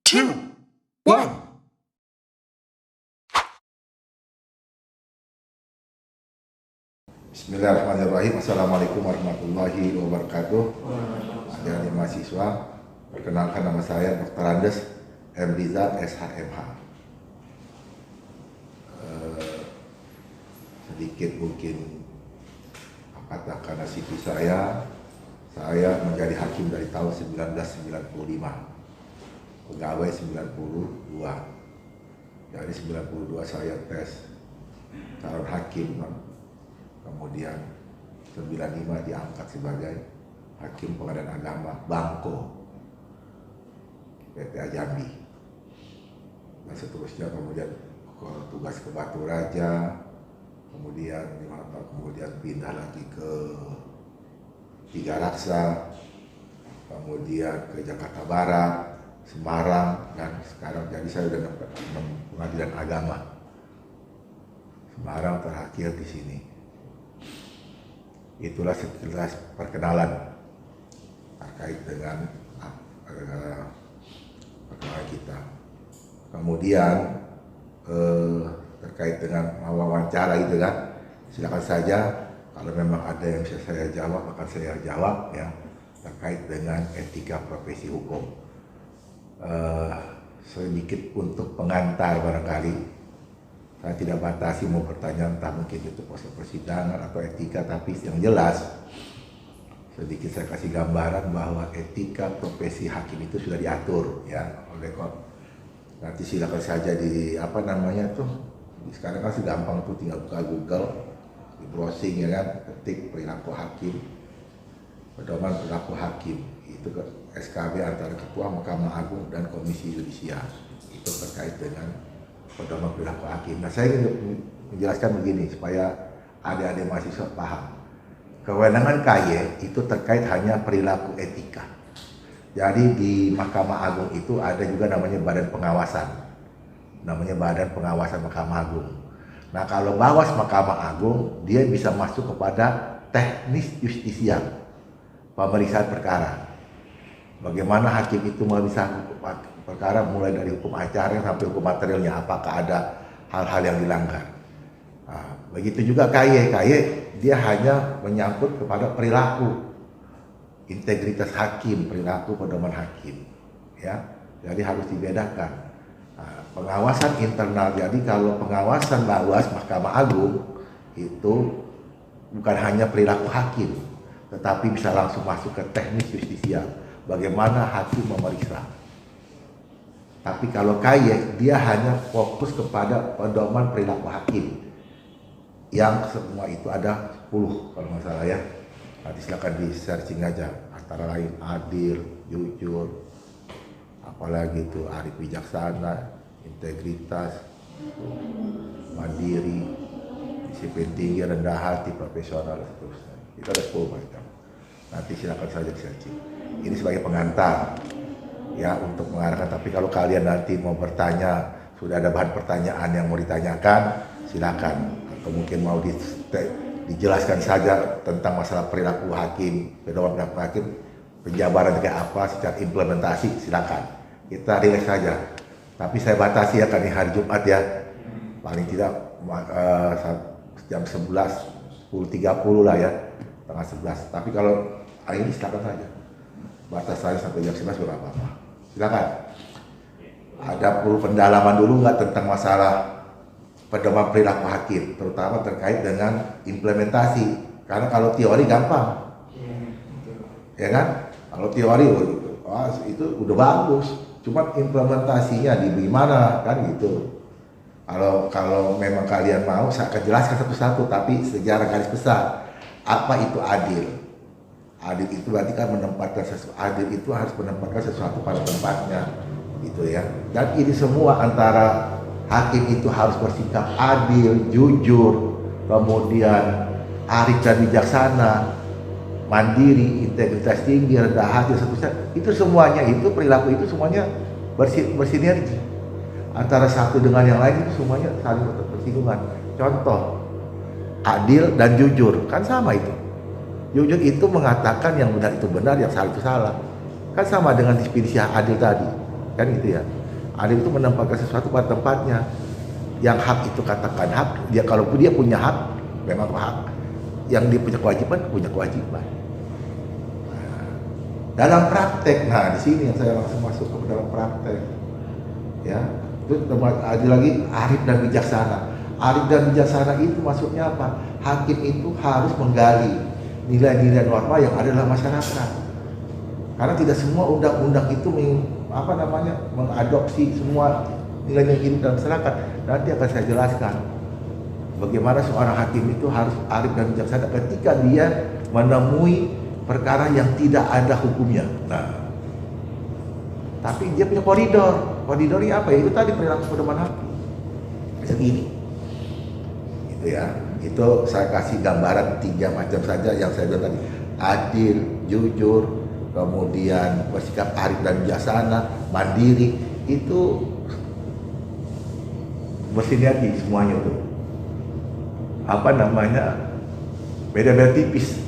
two, one. Bismillahirrahmanirrahim. Assalamualaikum warahmatullahi wabarakatuh. Adik-adik mahasiswa, perkenalkan nama saya Dr. Andes M. Rizal, SHMH. Sedikit mungkin apakah karena CV saya menjadi hakim dari tahun 1995, pegawai 92. Dari 92 saya tes calon hakim, kemudian 95 diangkat sebagai hakim pengadilan agama Bangko PTA Jambi, dan seterusnya. Kemudian tugas ke Batu Raja, kemudian pindah lagi ke Tiga Raksa, kemudian ke Jakarta Barat, Semarang, dan sekarang jadi saya sudah pengadilan agama Semarang, terakhir di sini. Itulah sekilas perkenalan terkait dengan perkenalan kita. Kemudian terkait dengan wawancara itu kan, silakan saja kalau memang ada yang bisa saya jawab akan saya jawab ya, terkait dengan etika profesi hukum. Sedikit untuk pengantar barangkali, saya tidak batasi mau bertanya entah mungkin itu proses persidangan atau etika, tapi yang jelas sedikit saya kasih gambaran bahwa etika profesi hakim itu sudah diatur ya oleh nanti silakan saja di sekarang kan sudah gampang tuh, tinggal buka Google, di browsing ya kan, ketik perilaku hakim, pedoman perilaku hakim, itu ke SKB antara Ketua Mahkamah Agung dan Komisi Yudisial, itu terkait dengan pedoman perilaku hakim. Nah, saya ingin menjelaskan begini supaya adik-adik mahasiswa paham. Kewenangan KY itu terkait hanya perilaku etika. Jadi di Mahkamah Agung itu ada juga namanya Badan Pengawasan. Namanya Badan Pengawasan Mahkamah Agung. Nah, kalau Bawas Mahkamah Agung, dia bisa masuk kepada teknis justisial, pemeriksaan perkara. Bagaimana hakim itu memeriksa perkara mulai dari hukum acara sampai hukum materialnya, apakah ada hal-hal yang dilanggar. Nah, begitu juga KY dia hanya menyangkut kepada perilaku, integritas hakim, perilaku pedoman hakim, ya. Jadi harus dibedakan. Nah, pengawasan internal, jadi kalau pengawasan Bawas Mahkamah Agung itu bukan hanya perilaku hakim, tetapi bisa langsung masuk ke teknis justisial, bagaimana hakim memeriksa. Tapi kalau KY dia hanya fokus kepada pedoman perilaku hakim, yang semua itu ada 10 kalau nggak salah ya. Nanti silakan di searching aja, antara lain adil, jujur, apalagi itu arif bijaksana, integritas, mandiri, disiplin tinggi, rendah hati, profesional, seterusnya. Itu ada 10 macam. Nanti silakan saja di searching. Ini sebagai pengantar ya untuk mengarahkan. Tapi kalau kalian nanti mau bertanya, sudah ada bahan pertanyaan yang mau ditanyakan, silakan. Atau mungkin mau dijelaskan saja tentang masalah perilaku hakim, pedoman perilaku hakim, penjabaran kayak apa, secara implementasi, silakan. Kita relax saja. Tapi saya batasi ya, kan ini hari Jumat ya, paling tidak jam 11, 10.30 lah ya, tengah 11. Tapi kalau hari ini silakan saja. Batas saya sampai jam 11 berapa-apa. Silakan. Ada perlu pendalaman dulu nggak tentang masalah pedoman perilaku hakim, terutama terkait dengan implementasi. Karena kalau teori gampang, ya kan? Kalau teori itu udah bagus, cuma implementasinya di mana kan gitu. Kalau memang kalian mau, saya akan jelaskan satu-satu, tapi sejarah garis besar apa itu adil. Adil itu berarti kan menempatkan sesuatu. Adil itu harus menempatkan sesuatu pada tempatnya, gitu ya. Dan ini semua antara hakim itu harus bersikap adil, jujur, kemudian arif dan bijaksana, mandiri, integritas tinggi, rendah hati, seterusnya. Itu semuanya, itu perilaku itu semuanya bersinergi antara satu dengan yang lain, itu semuanya saling bersinggungan. Contoh, adil dan jujur kan sama itu. Jujur itu mengatakan yang benar itu benar, yang salah itu salah. Kan sama dengan definisi adil tadi, kan gitu ya. adil itu menempatkan sesuatu pada tempatnya. Yang hak itu katakan hak, dia kalau dia punya hak, memang hak. Yang dia punya kewajiban. Nah, dalam praktek, nah di sini yang saya langsung masuk ke dalam praktek, ya. Itu ada lagi arif dan bijaksana. Arif dan bijaksana itu maksudnya apa? Hakim itu harus menggali nilai-nilai norma yang ada dalam masyarakat. Karena tidak semua undang-undang itu mengadopsi semua nilai-nilai hidup dalam masyarakat. Nanti akan saya jelaskan bagaimana seorang hakim itu harus arif dan bijaksana ketika dia menemui perkara yang tidak ada hukumnya. Nah, tapi dia punya koridor. Koridornya apa? Itu tadi perilaku pedoman hakim. Segini. Gitu ya. Itu saya kasih gambaran 3 macam saja yang saya bilang tadi. Adil, jujur, kemudian bersikap arif dan bijaksana, mandiri, itu bersinergi semuanya itu. Beda-beda tipis.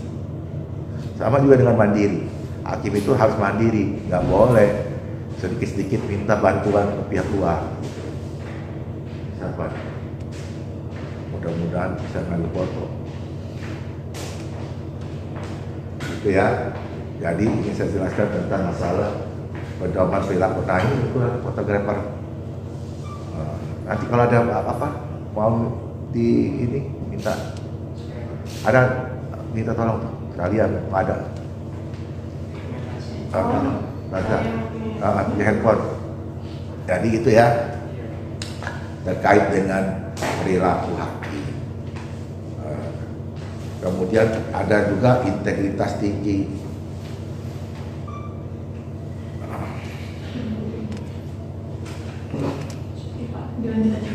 Sama juga dengan mandiri. Hakim itu harus mandiri, nggak boleh sedikit-sedikit minta bantuan ke pihak luar. Siapa? Mudah-mudahan bisa ngambil foto. Gitu ya. Jadi ini saya jelaskan tentang masalah pedoman perilaku. Nah ini itu fotografer. Nanti kalau ada apa mau minta tolong kalian ada di handphone. Jadi gitu ya, terkait dengan perilaku hakim. Kemudian ada juga integritas tinggi.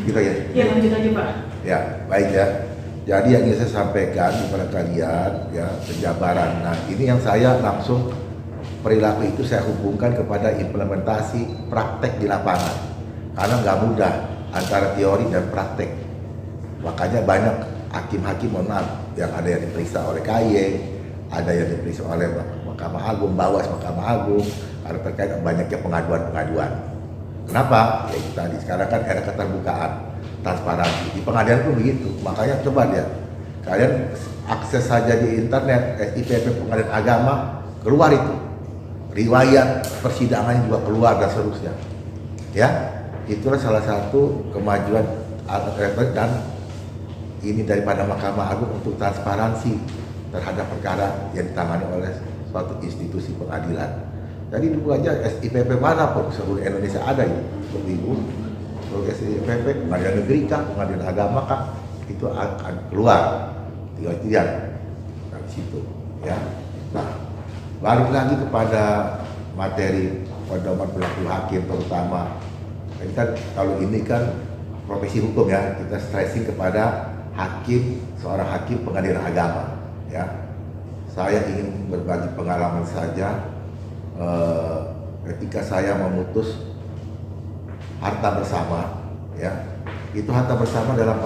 Gitu ya? Ya, lanjut aja Pak. Ya, baik ya. Jadi yang ingin saya sampaikan kepada kalian ya, penjabaran. Nah, ini yang saya langsung perilaku itu saya hubungkan kepada implementasi praktek di lapangan. Karena nggak mudah antara teori dan praktek. Makanya banyak hakim-hakim yang ada yang diperiksa oleh KY, ada yang diperiksa oleh Mahkamah Agung, Bawas Mahkamah Agung, karena terkait banyaknya pengaduan-pengaduan. Kenapa? Ya itu tadi, sekarang kan era keterbukaan, transparansi. Di pengadilan pun begitu. Makanya coba lihat, kalian akses saja di internet, SIPP Pengadilan Agama, keluar itu. Riwayat persidangan juga keluar dan seterusnya. Ya, itulah salah satu kemajuan dan ini daripada Mahkamah Agung untuk transparansi terhadap perkara yang ditangani oleh suatu institusi pengadilan. Jadi dulu aja SIPP manapun seluruh Indonesia ada ya, Ibu, seluruh SIPP, pengadilan negeri kah, pengadilan agama kah, itu akan keluar, tinggal dari situ, ya. Nah, balik lagi kepada materi pedoman perilaku hakim terutama. Ini kan kalau ini kan profesi hukum ya, kita stressing kepada hakim, seorang hakim pengadilan agama, ya. Saya ingin berbagi pengalaman saja. Ketika saya memutus harta bersama, ya, itu harta bersama dalam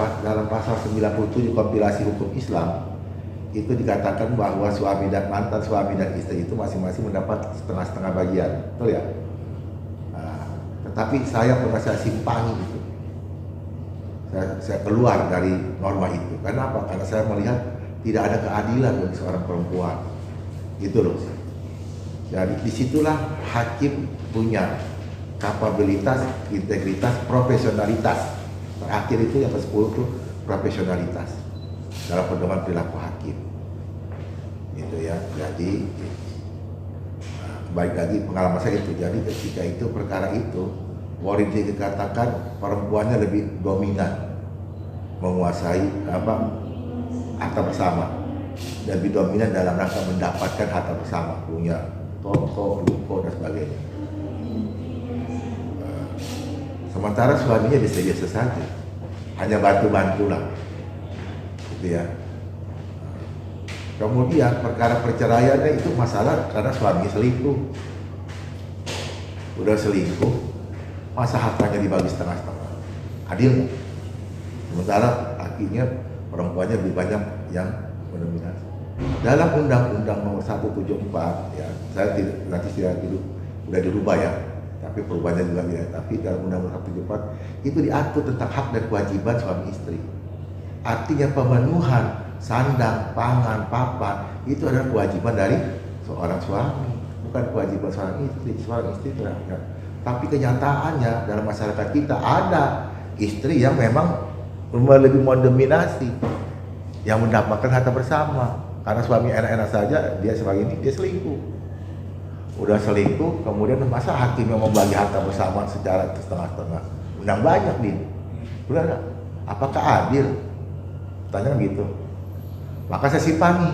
pasal 97 kompilasi hukum Islam itu dikatakan bahwa suami dan mantan suami dan istri itu masing-masing mendapat setengah-setengah bagian, betul ya? Nah, tetapi saya pernah saya simpangi itu, saya keluar dari norma itu. Kenapa? Karena saya melihat tidak ada keadilan bagi seorang perempuan, gitu loh. Jadi disitulah hakim punya kapabilitas, integritas, profesionalitas. Terakhir itu yang ke-10 itu profesionalitas dalam pedoman perilaku hakim. Gitu ya. Jadi baik lagi pengalaman saya itu. Jadi ketika itu perkara itu, Waridi dikatakan perempuannya lebih dominan menguasai harta bersama dan lebih dominan dalam rangka mendapatkan harta bersama, punya toko, ruko dan sebagainya. Sementara suaminya biasa-biasa saja, hanya bantu-bantu lah, gitu ya. Kemudian perkara perceraiannya itu masalah karena suaminya selingkuh. Udah selingkuh, masa hartanya dibagi setengah-setengah, adil nggak? Sementara akhirnya perempuannya lebih banyak yang mendominasi. Dalam Undang-Undang Nomor 174, ya, saya nanti sudah dirubah ya. tapi perubahannya juga tidak. Tapi dalam Undang-Undang 74 itu diatur tentang hak dan kewajiban suami istri. Artinya pemenuhan sandang, pangan, papan itu adalah kewajiban dari seorang suami, bukan kewajiban seorang istri. Seorang istri terhadap. Tapi kenyataannya dalam masyarakat kita ada istri yang memang lebih mendominasi, yang mendapatkan harta bersama. Karena suami enak-enak saja, dia sebagai ini, dia selingkuh. Udah selingkuh, kemudian masa hakim yang membagi harta bersama secara setengah-setengah? Undang banyak nih. Udah enggak? Apakah adil? Tanya gitu. Maka saya simpangi.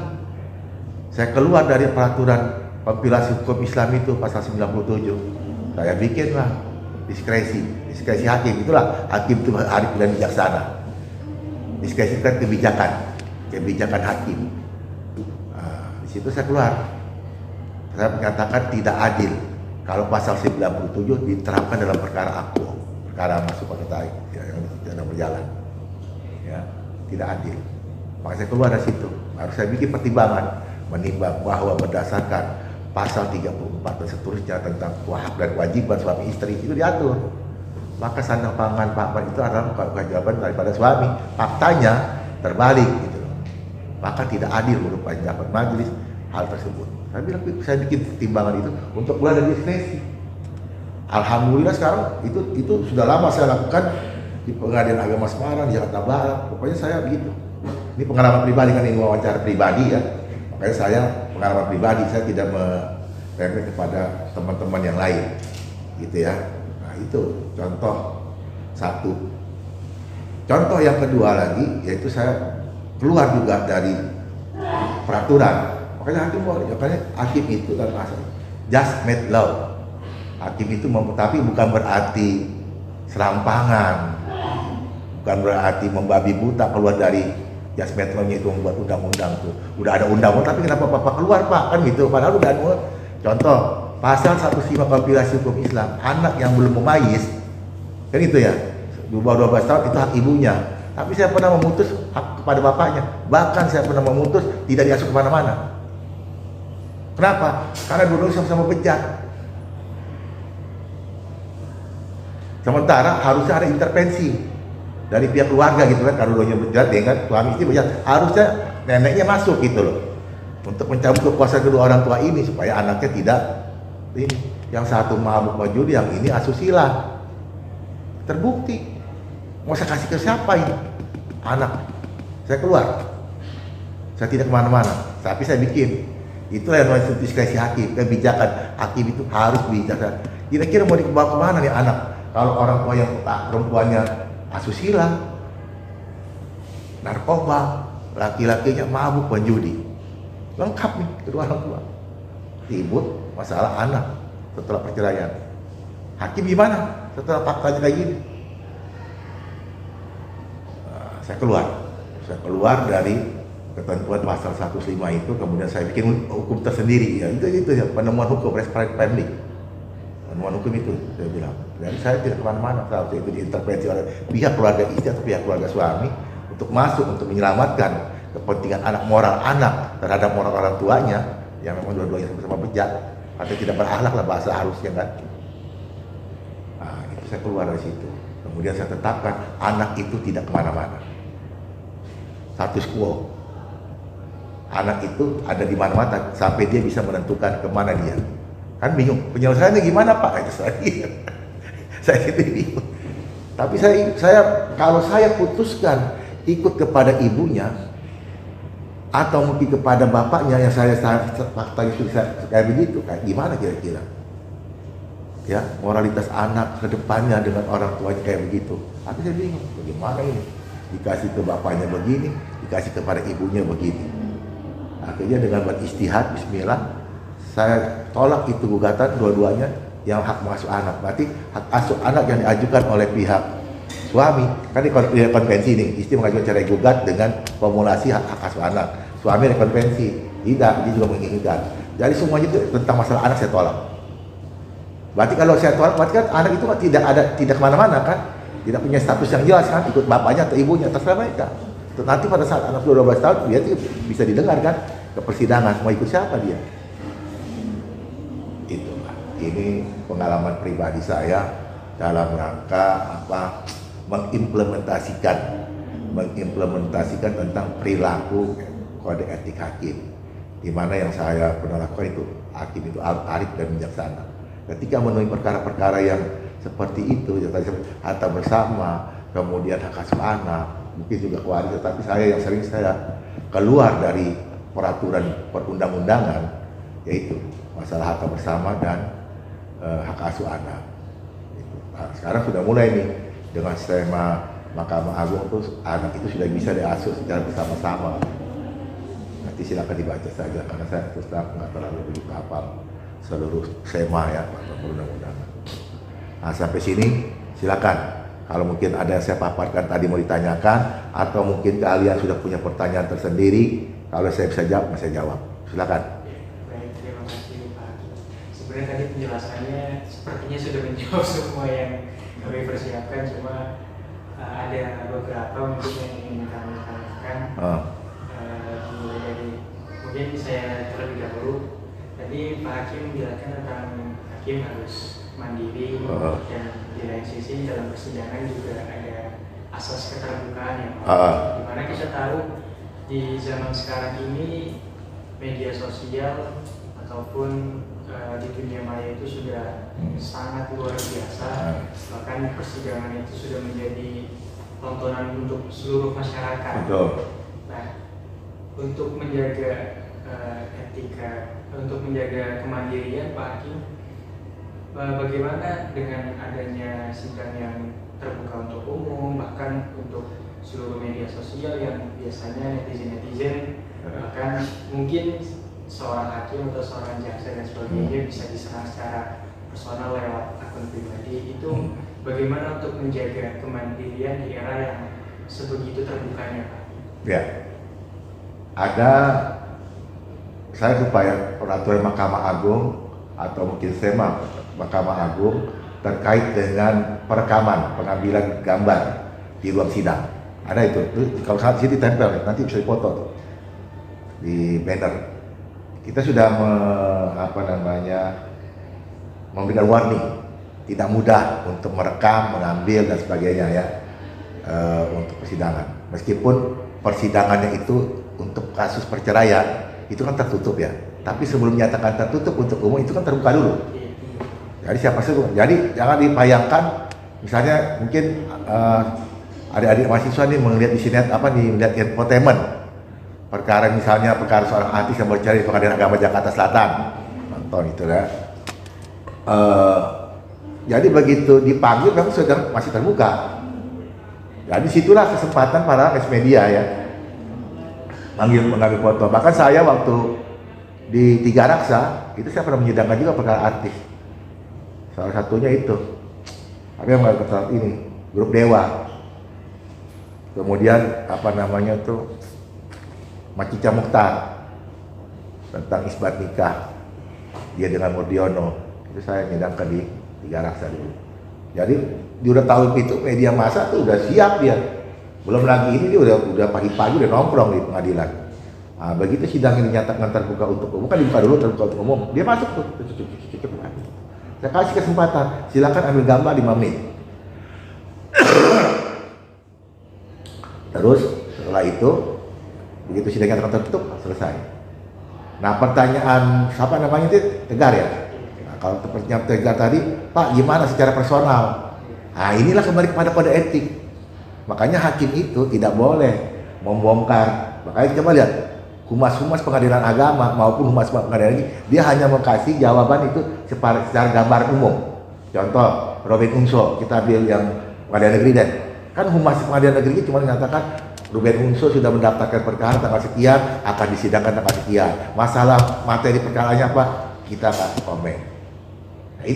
Saya keluar dari peraturan kompilasi hukum Islam itu pasal 97. Saya bikinlah diskresi hakim. Itulah hakim itu arif dan bijaksana. Diskresi itu kan kebijakan hakim. Nah, di situ saya keluar. Saya menyatakan tidak adil kalau pasal 97 diterapkan dalam perkara aku, perkara masuk pada tarik yang tidak berjalan. Ya, tidak adil. Maka saya keluar dari situ. Harus saya bikin pertimbangan, menimbang bahwa berdasarkan pasal 34 dan seterusnya tentang hak dan kewajiban suami istri itu diatur. Maka sandang pangan papan itu adalah kewajiban daripada suami. Faktanya terbalik gitu. Maka tidak adil menurut pendapat majelis hal tersebut. Saya bikin pertimbangan itu untuk keluar dari diskresi. Alhamdulillah sekarang itu sudah lama saya lakukan di Pengadilan Agama Semarang, Jakarta Barat. Pokoknya saya begitu. Ini pengalaman pribadi kan, ini wawancara pribadi ya. Makanya saya pengalaman pribadi, saya tidak meremeh kepada teman-teman yang lain, gitu ya. Nah itu contoh satu. Contoh yang kedua lagi, yaitu saya keluar juga dari peraturan. Makanya hakim itu kan just made law. Hakim itu tapi bukan berarti serampangan, bukan berarti membabi buta keluar dari just made law-nya itu membuat undang-undang tuh. Udah ada undang-undang tapi kenapa Bapak keluar Pak kan gitu. Padahal udah ada. Contoh pasal 105 kompilasi hukum Islam, anak yang belum memayis kan itu ya, di bawah 12 tahun itu hak ibunya. Tapi saya pernah memutus hak kepada bapaknya. Bahkan saya pernah memutus tidak diasuh kemana-mana. Kenapa? Karena dulu sama-sama bejat. Sementara harusnya ada intervensi dari pihak keluarga gitu kan. Kalau dulunya bejat ya kan, suami istri bejat, harusnya neneknya masuk gitu loh, untuk mencabut kekuasaan kedua orang tua ini supaya anaknya tidak ini. Yang satu mabuk judi, yang ini asusila. Terbukti. Mau saya kasih ke siapa ini? Anak. Saya keluar. Saya tidak kemana-mana. Tapi saya bikin. Itulah yang namanya diskresi hakim. Kebijakan hakim itu harus bijaksana. Kira-kira mau dibawa kemana nih anak? Kalau orang tua yang perempuannya asusila, narkoba, laki-lakinya mabuk penjudi, lengkap nih kedua orang tua. Ribut masalah anak setelah perceraian. Hakim gimana setelah faktanya kayak gini? Saya keluar dari ketentuan pasal 105 itu, kemudian saya bikin hukum tersendiri ya. Itu ya penemuan hukum restoratif family. Penemuan hukum itu saya bilang. Dan saya tidak kemana-mana, saat itu diintervensi oleh pihak keluarga istri atau pihak keluarga suami untuk masuk untuk menyelamatkan kepentingan anak, moral anak terhadap moral orang tuanya yang memang dua-duanya sama-sama bejat atau tidak berakhlak lah bahasa harusnya kan. Nah, itu saya keluar dari situ. Kemudian saya tetapkan anak itu tidak kemana-mana. Status quo. Anak itu ada di mana-mana sampai dia bisa menentukan kemana dia. Kan bingung, penyelesaiannya gimana Pak? Itu saya gitu bingung. Tapi saya kalau saya putuskan ikut kepada ibunya atau mungkin kepada bapaknya yang saya faktanya itu kayak begitu, kayak gimana kira-kira? Ya, moralitas anak ke depannya dengan orang tuanya kayak begitu. Tapi saya bingung, bagaimana ini? Dikasih ke bapaknya begini, dikasih kepada ibunya begini. Akhirnya dengan beristihad, bismillah, saya tolak itu gugatan dua-duanya yang hak mengasuh anak. Berarti hak asuh anak yang diajukan oleh pihak suami, kan di konvensi ini, istri mengajukan cerai gugat dengan formulasi hak asuh anak. Suami ada konvensi, tidak, dia juga menginginkan. Jadi semuanya itu tentang masalah anak saya tolak. Berarti kalau saya tolak, berarti kan anak itu kan tidak kemana-mana kan, tidak punya status yang jelas kan, ikut bapaknya atau ibunya, terserah mereka. Nanti pada saat anak sudah 12 tahun, dia bisa didengar kan ke persidangan, mau ikut siapa dia? ini pengalaman pribadi saya dalam rangka mengimplementasikan tentang perilaku kode etik hakim, di mana yang saya pernah lakukan itu hakim itu arif dan bijaksana. Ketika menemui perkara-perkara yang seperti itu, yang tadi harta bersama, kemudian hak asuh anak, mungkin juga keluarga, tapi yang sering saya keluar dari peraturan perundang-undangan, yaitu masalah harta bersama dan hak asuh anak. Nah, sekarang sudah mulai nih dengan skema Mahkamah Agung tuh anak itu sudah bisa diasuh secara bersama-sama. Nanti silakan dibaca saja karena saya terus terang nggak terlalu begitu hafal seluruh skema ya perundang-undangan. Nah, sampai sini silakan. Kalau mungkin ada yang saya paparkan tadi mau ditanyakan, atau mungkin kalian sudah punya pertanyaan tersendiri, kalau saya bisa jawab, saya jawab. Silakan. Baik, terima kasih Pak. Sebenarnya tadi penjelasannya sepertinya sudah menjawab semua yang kami persiapkan, cuma ada beberapa mungkin yang ingin kami tanyakan. Mulai dari mungkin saya terlebih dahulu. Tadi Pak Hakim menjelaskan tentang hakim harus mandiri, dan di lain sisi dalam persidangan juga ada asas keterbukaan yang dimana kita tahu di zaman sekarang ini media sosial ataupun di dunia maya itu sudah sangat luar biasa, bahkan persidangan itu sudah menjadi tontonan untuk seluruh masyarakat. Betul. Nah, untuk menjaga etika, untuk menjaga kemandirian Pak Hakim, bagaimana dengan adanya sidang yang terbuka untuk umum, bahkan untuk seluruh media sosial yang biasanya netizen bahkan mungkin seorang hakim atau seorang jaksa dan sebagainya bisa diserang secara personal lewat akun pribadi, itu bagaimana untuk menjaga kemandirian di era yang sebegitu terbukanya Pak? Ya, ada saya supaya peraturan Mahkamah Agung atau mungkin SEMA Mahkamah Agung terkait dengan perekaman pengambilan gambar di ruang sidang. Ada itu. Kalau saat sini tempel, nanti bisa dipoto tuh di banner. Kita sudah memberikan warning, tidak mudah untuk merekam, mengambil dan sebagainya ya untuk persidangan. Meskipun persidangannya itu untuk kasus perceraian itu kan tertutup ya. Tapi sebelum menyatakan tertutup untuk umum itu kan terbuka dulu. Jadi siapa sih? Jadi jangan dipayangkan, misalnya mungkin adik-adik mahasiswa nih melihat di sini melihat infotainment perkara, misalnya perkara seorang artis yang bercerai di Pengadilan Agama Jakarta Selatan, nonton itu ya. Jadi begitu dipanggil memang sudah masih terbuka. Jadi situlah kesempatan para mass media ya mengambil foto. Bahkan saya waktu di Tiga Raksa itu saya pernah menyidangkan juga perkara artis. Salah satunya itu, tapi yang nggak saat ini grup Dewa. Kemudian Macica Mukhtar tentang isbat nikah dia dengan Murdiono, itu saya menyidangkan di Tiga Raksa dulu. Jadi dia udah tahu itu media massa tuh udah siap dia. Belum lagi ini dia udah pagi-pagi udah nongkrong di pengadilan. Nah, begitu sidang ini dinyatakan terbuka untuk umum, kan dibuka dulu terbuka untuk umum, dia masuk tuh. Saya kasih kesempatan, silakan ambil gambar 5 menit. Terus setelah itu, begitu sidangnya tertutup, selesai. Nah, pertanyaan itu Tegar ya. Nah, kalau pertanyaan Tegar tadi, Pak, gimana secara personal? Nah, inilah kembali kepada kode etik. Makanya hakim itu tidak boleh membongkar. Makanya coba lihat, humas-humas pengadilan agama maupun humas pengadilan ini, dia hanya mengkasih jawaban itu secara gambar umum. Contoh, Robin Unso, kita ambil yang pengadilan negeri deh. Kan humas pengadilan negeri cuma menyatakan Ruben Unso sudah mendaftarkan perkara tanggal sekian, akan disidangkan tanggal sekian. Masalah materi perkaranya apa? Kita nggak komen. Nah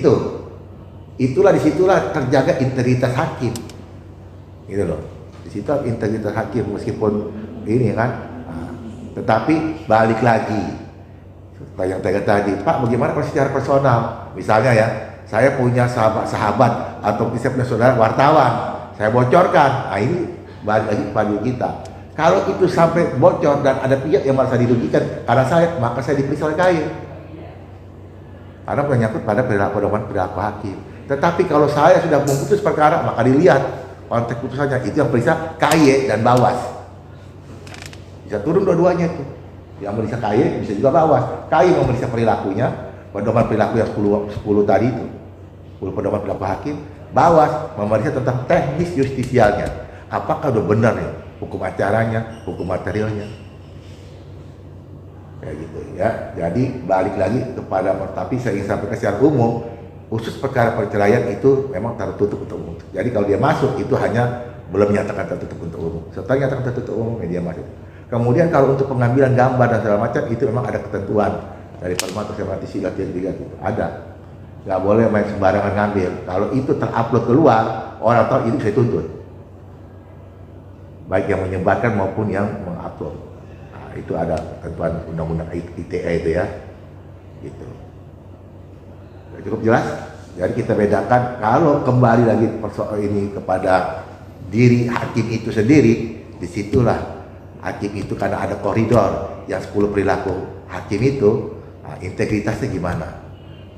itulah disitulah terjaga integritas hakim. Gitu loh. Di situ integritas hakim meskipun ini kan. Nah, tetapi balik lagi yang tadi, Pak, bagaimana kalau secara personal? Misalnya ya, saya punya sahabat atau saya punya saudara wartawan, saya bocorkan. Nah ini balik lagi pada kita. Kalau itu sampai bocor dan ada pihak yang merasa dirugikan karena saya, maka saya diperiksa oleh KAI. karena menyangkut pada perilaku hakim. Tetapi kalau saya sudah memutus perkara, maka dilihat konteks putusannya, itu yang periksa KY dan Bawas. Bisa turun dua-duanya itu. Yang meriksa KY bisa juga Bawas. KY memeriksa perilakunya, pedoman perilaku yang 10 tadi itu, 10 pedoman perilaku hakim. Bawas memeriksa tentang teknis justisialnya. Apakah udah benar ya hukum acaranya, hukum materialnya. Kayak gitu ya. Jadi balik lagi kepada, tapi saya ingin sampaikan secara umum, khusus perkara perceraian itu memang tertutup untuk umum. Jadi kalau dia masuk itu hanya belum menyatakan tertutup untuk umum. Setelah menyatakan tertutup umum, dia masuk. Kemudian kalau untuk pengambilan gambar dan segala macam itu memang ada ketentuan dari Perma Tersermati Sila 3 itu ada. Nggak boleh main sembarangan ngambil. Kalau itu terupload keluar, orang tahu itu bisa tuntut. Baik yang menyebarkan maupun yang mengupload. Nah, itu ada ketentuan undang-undang ITE itu ya. Gitu. Cukup jelas? Jadi kita bedakan, kalau kembali lagi persoalan ini kepada diri hakim itu sendiri, disitulah hakim itu karena ada koridor yang 10 perilaku hakim itu, nah, integritasnya gimana?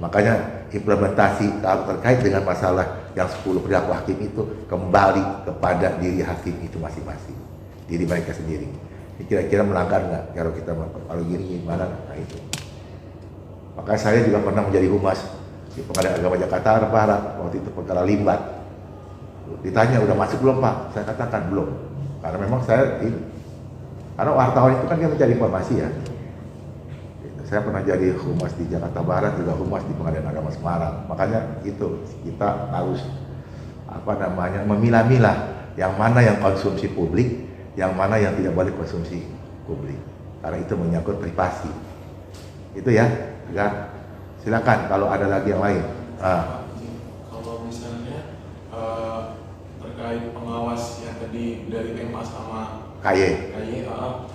Makanya implementasi kalau terkait dengan masalah yang 10 perilaku hakim itu kembali kepada diri hakim itu masing-masing, diri mereka sendiri. Ini kira-kira melanggar nggak? Kalau gini gimana? Nah itu. Makanya saya juga pernah menjadi humas di Pengadilan Agama Jakarta Barat waktu itu perkara Limbat. Ditanya udah masuk belum Pak? Saya katakan belum, karena memang saya ini, karena wartawan itu kan dia mencari informasi ya. Saya pernah jadi humas di Jakarta Barat, juga humas di Pengadilan Agama Semarang. Makanya itu kita harus memilah-milah yang mana yang konsumsi publik, yang mana yang tidak boleh konsumsi publik. Karena itu menyangkut privasi. Itu ya, kan? Silakan kalau ada lagi yang lain. Kalau misalnya terkait pengawas yang tadi dari MA sama KY.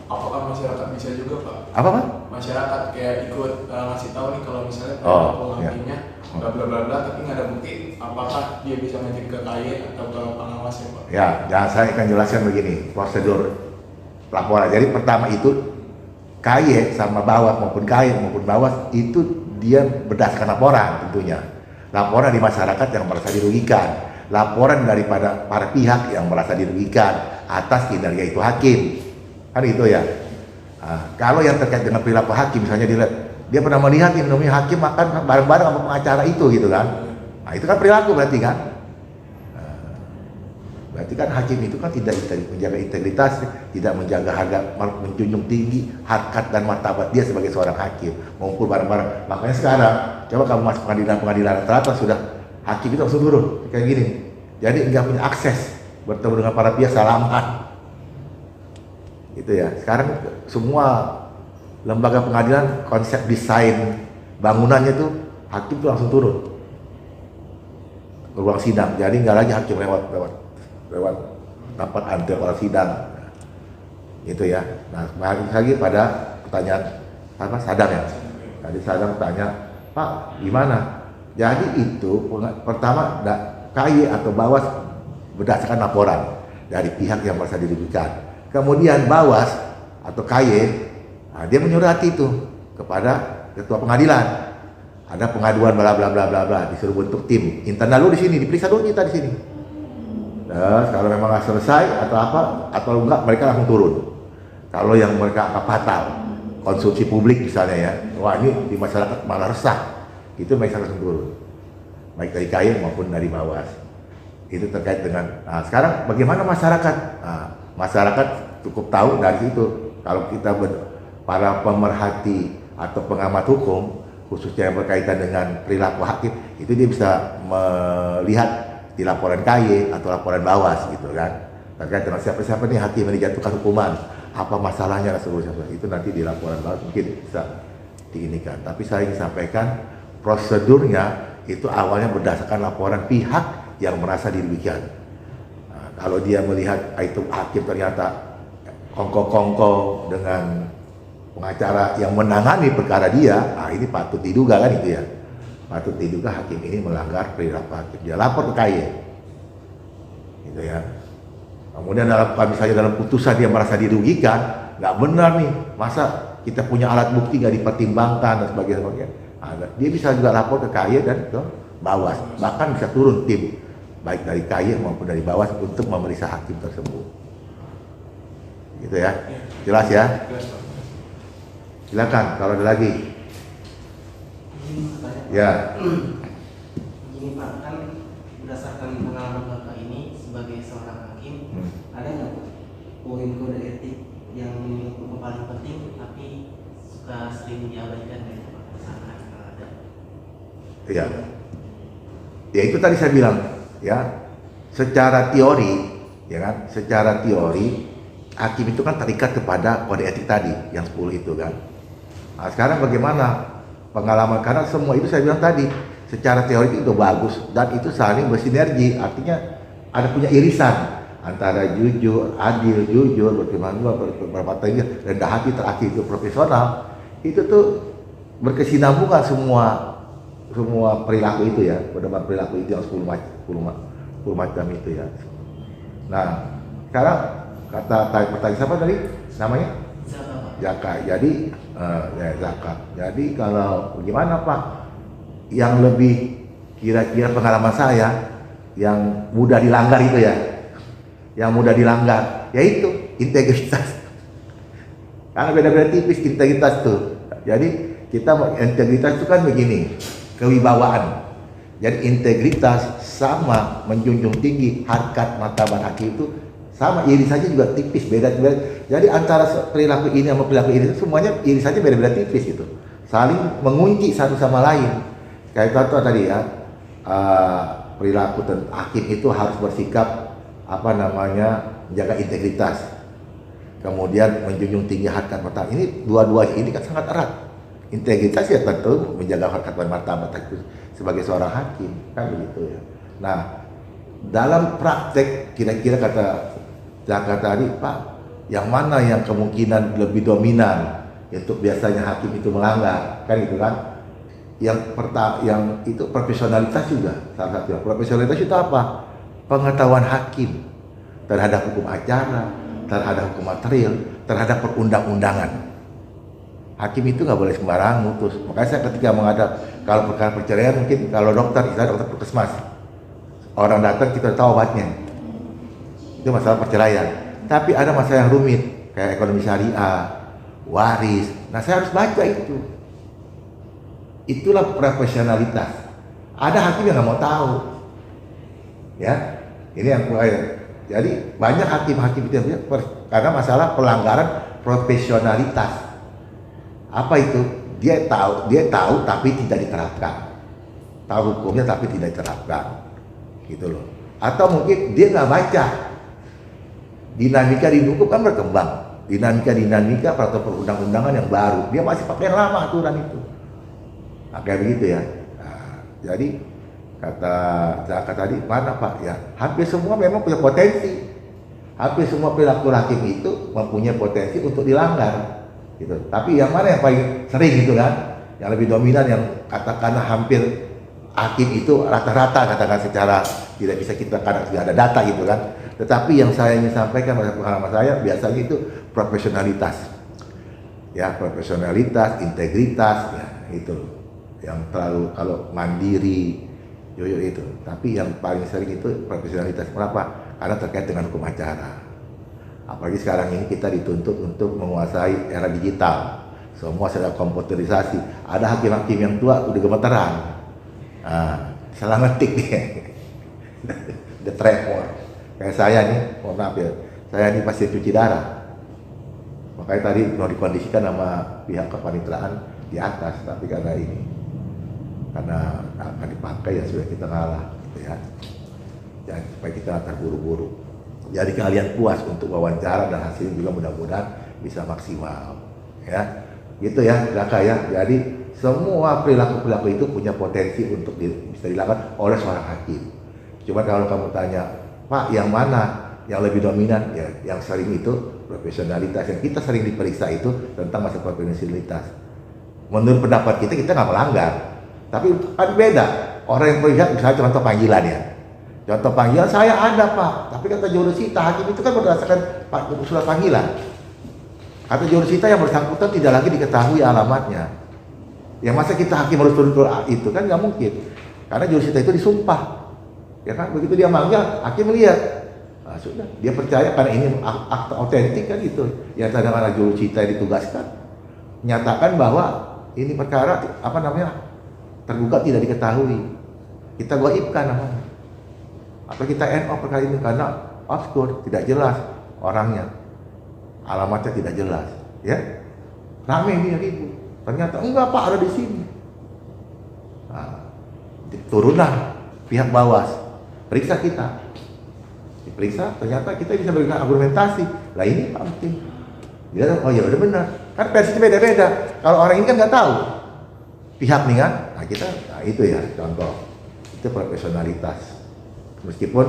Apakah masyarakat bisa juga Pak? Apa Pak? Masyarakat kayak ikut ngasih tahu nih kalau misalnya pengampinnya bla bla bla bla, tapi nggak ada bukti, apakah dia bisa ngajak ke KY atau ke pengawasnya Pak? Ya, saya akan jelaskan begini prosedur laporan. Jadi pertama itu KY sama Bawas maupun KY maupun Bawas itu dia berdasarkan laporan tentunya. Laporan di masyarakat yang merasa dirugikan, laporan daripada para pihak yang merasa dirugikan atas kinerja itu hakim. Kan itu ya. Nah, kalau yang terkait dengan perilaku hakim, misalnya dia pernah melihat yang namanya hakim makan bareng-bareng sama pengacara itu gitu kan. Nah, itu kan perilaku berarti kan. Berarti kan hakim itu kan tidak menjaga integritas, tidak menjaga harga, menjunjung tinggi harkat dan martabat dia sebagai seorang hakim, ngumpul bareng-bareng. Makanya sekarang coba kamu masuk pengadilan rata-rata sudah hakim itu langsung turun kayak gini. Jadi nggak punya akses bertemu dengan para pihak salaman. Itu ya. Sekarang semua lembaga pengadilan konsep desain bangunannya tuh hakim tuh langsung turun ke ruang sidang. Jadi nggak lagi hakim lewat tempat antar sidang. Itu ya. Nah, balik lagi pada pertanyaan Sadam ya. Tadi Sadam tanya, Pak gimana? Jadi itu pertama KY atau Bawas berdasarkan laporan dari pihak yang merasa dirugikan. Kemudian Bawas atau KY, dia menyurati itu kepada ketua pengadilan. Ada pengaduan bla bla bla bla bla, disuruh bentuk tim internal lu di sini, diperiksa dulu kita di sini. Nah, kalau memang nggak selesai atau apa atau enggak, mereka langsung turun. Kalau yang mereka fatal, konsumsi publik misalnya ya, wah ini di masyarakat malah resah, itu mereka langsung turun. Baik dari KY maupun dari Bawas. Itu terkait dengan. Nah, sekarang bagaimana masyarakat? Nah, masyarakat cukup tahu dari itu. Kalau kita para pemerhati atau pengamat hukum, khususnya yang berkaitan dengan perilaku hakim, itu dia bisa melihat di laporan KY atau laporan Bawas gitu kan, terkait dengan siapa-siapa nih hakim yang dijatuhkan hukuman, apa masalahnya dan seterusnya. Itu nanti di laporan Bawas mungkin bisa diinikan. Tapi saya ingin sampaikan prosedurnya itu awalnya berdasarkan laporan pihak yang merasa dirugikan. Nah, kalau dia melihat itu hakim ternyata kongko-kongko dengan pengacara yang menangani perkara dia, nah ini patut diduga kan itu ya. Patut diduga hakim ini melanggar perilaku hakim. Dia lapor ke KY, gitu ya. Kemudian misalnya dalam putusan dia merasa dirugikan, nggak benar nih, masa kita punya alat bukti nggak dipertimbangkan dan sebagainya. Nah Dia bisa juga lapor ke KY dan ke Bawas, bahkan bisa turun tim baik dari KY maupun dari Bawas untuk memeriksa hakim tersebut. Gitu ya, jelas ya. Jelas, Pak. Silakan kalau ada lagi. Ya. Gini Pak, kan berdasarkan pengalaman Bapak ini sebagai seorang hakim, ada nggak poin kode etik yang menurut Bapak paling penting tapi suka sering diabaikan dari Bapak pasangan kalau ada? Iya. Ya itu tadi saya bilang, ya. Secara teori, ya kan? Secara teori hakim itu kan terikat kepada kode etik tadi yang 10 itu kan. Nah, sekarang bagaimana pengalaman, karena semua itu saya bilang tadi secara teori itu bagus dan itu saling bersinergi, artinya ada punya irisan antara jujur, adil, jujur, berpatah rendah hati, terakhir itu profesional. Itu tuh berkesinambungan semua perilaku itu ya, pedoman perilaku itu yang 10 macam itu ya. Nah, sekarang kata pertanyaan siapa tadi namanya? Zaka. Jadi Zaka. Jadi kalau gimana Pak? Yang lebih kira-kira pengalaman saya yang mudah dilanggar itu ya. Yang mudah dilanggar yaitu integritas. Karena beda-beda tipis integritas tuh. Jadi kita integritas itu kan begini, kewibawaan. Jadi integritas sama menjunjung tinggi harkat martabat hakim itu sama, irisannya juga tipis, beda. Jadi antara perilaku ini sama perilaku ini semuanya irisannya beda-beda tipis gitu, saling mengunci satu sama lain. Kayak contoh tadi ya, perilaku hakim itu harus bersikap menjaga integritas, kemudian menjunjung tinggi harkat martabat. Ini dua-duanya ini kan sangat erat. Integritas ya tentu menjaga harkat martabat itu sebagai seorang hakim kan begitu ya. Nah, dalam praktek kira-kira kata tadi Pak, yang mana yang kemungkinan lebih dominan untuk biasanya hakim itu melanggar kan gitu kan? Yang itu profesionalitas juga salah satu. Profesionalitas itu apa? Pengetahuan hakim terhadap hukum acara, terhadap hukum material, terhadap perundang-undangan. Hakim itu nggak boleh sembarangan mutus. Makanya saya ketika menghadap kalau perkara perceraian, mungkin kalau dokter, kita dokter puskesmas, orang datang kita tahu obatnya. Itu masalah perceraian. Tapi ada masalah yang rumit kayak ekonomi syariah, waris. Nah, saya harus baca itu. Itulah profesionalitas. Ada hakim yang nggak mau tahu. Ya, ini yang jadi banyak hakim-hakim itu karena masalah pelanggaran profesionalitas. Apa itu? Dia tahu tapi tidak diterapkan. Tahu hukumnya tapi tidak diterapkan. Gitu loh. Atau mungkin dia nggak baca. Dinamika di hukum kan berkembang. Dinamika peraturan perundang-undangan yang baru. Dia masih pakai yang lama aturan itu. Nah, kayak begitu ya. Nah, jadi kata Zaka tadi, mana Pak? Ya, hampir semua memang punya potensi. Hampir semua perilaku hakim itu mempunyai potensi untuk dilanggar. Gitu. Tapi yang mana yang paling sering gitu kan? Yang lebih dominan, yang katakanlah hampir hakim itu rata-rata katakan secara tidak bisa kita kadang tidak ada data gitu kan. Tetapi yang saya ingin sampaikan pada pengalaman saya biasanya itu profesionalitas. Ya, profesionalitas, integritas ya itu. Yang terlalu kalau mandiri itu. Tapi yang paling sering itu profesionalitas. Kenapa? Karena terkait dengan hukum acara. Apalagi sekarang ini kita dituntut untuk menguasai era digital. Semua sudah komputerisasi. Ada hakim-hakim yang tua udah gemeteran. Salah ngetik dia. The tremor. Kayak saya nih, mohon maaf ya. Saya ini pasien cuci darah. Makanya tadi mau dikondisikan sama pihak kepaniteraan di atas, tapi karena akan dipakai ya sudah kita ngalah gitu ya. Jangan supaya kita terburu-buru. Jadi kalian puas untuk wawancara dan hasilnya juga mudah-mudahan bisa maksimal ya. Gitu ya Zaka ya. Jadi semua perilaku itu punya potensi untuk bisa dilakukan oleh seorang hakim. Cuma kalau kamu tanya, Pak yang mana yang lebih dominan? Ya yang sering itu profesionalitas. Yang kita sering diperiksa itu tentang masalah profesionalitas. Menurut pendapat kita nggak melanggar. Tapi kan beda. Orang yang periksa misalnya contoh panggilan ya. Contoh panggilan saya ada Pak, tapi kata jurusita hakim itu kan berdasarkan surat panggilan. Kata jurusita yang bersangkutan tidak lagi diketahui alamatnya. Yang masa kita hakim harus turun itu kan nggak mungkin. Karena jurusita itu disumpah. Ya kan, begitu dia manggil, hakim melihat. Nah, sudah, dia percaya karena ini akta otentik kan gitu. Yang kadang-kadang jurusita yang ditugaskan menyatakan bahwa ini perkara tergugat tidak diketahui. Kita gaibkan namanya. Atau kita NO perkara ini karena obskur, tidak jelas orangnya. Alamatnya tidak jelas, ya. Ramai dia ribut. Ternyata enggak Pak, ada di sini. Nah, turunlah pihak Bawas, periksa kita. Diperiksa, ternyata kita bisa berikan argumentasi. Lah ini Pak mungkin. Dia oh ya udah benar. Kan versinya beda-beda. Kalau orang ini kan nggak tahu. Pihak nih kan, nah kita, nah itu ya contoh. Itu profesionalitas. Meskipun